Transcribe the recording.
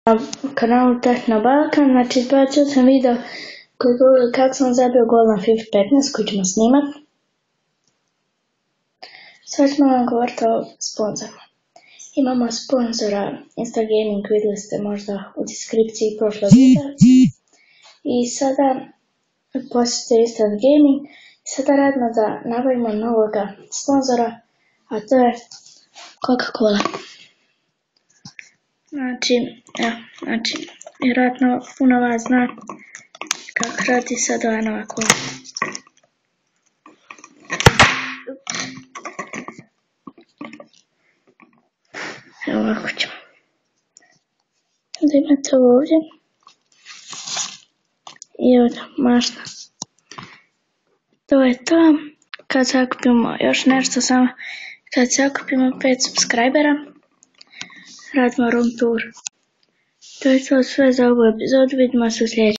na kanalu Tehno Balkan, znači izbacio sam video kako sam zabio gol na FIFA 15 koji ćemo snimat. Sad ćemo vam govoriti o sponzorima. Imamo sponzora Instagaming, vidjeli ste možda u deskripciji prošlog videa. I sada posjetite Instagaming i sada radimo da nabavimo novoga sponzora, a to je Coca-Cola. Znači, vjerojatno puno vas zna kako radi sad ova nova kola. Evo ovako ćemo. Da imate ovo ovdje. I evo da, mašna. To je to. Kad sakupimo još nešto, samo kad sakupimo 5 subscribera, radimo room tour. To je to sve za ovu epizodu, vidimo se u sljedećem.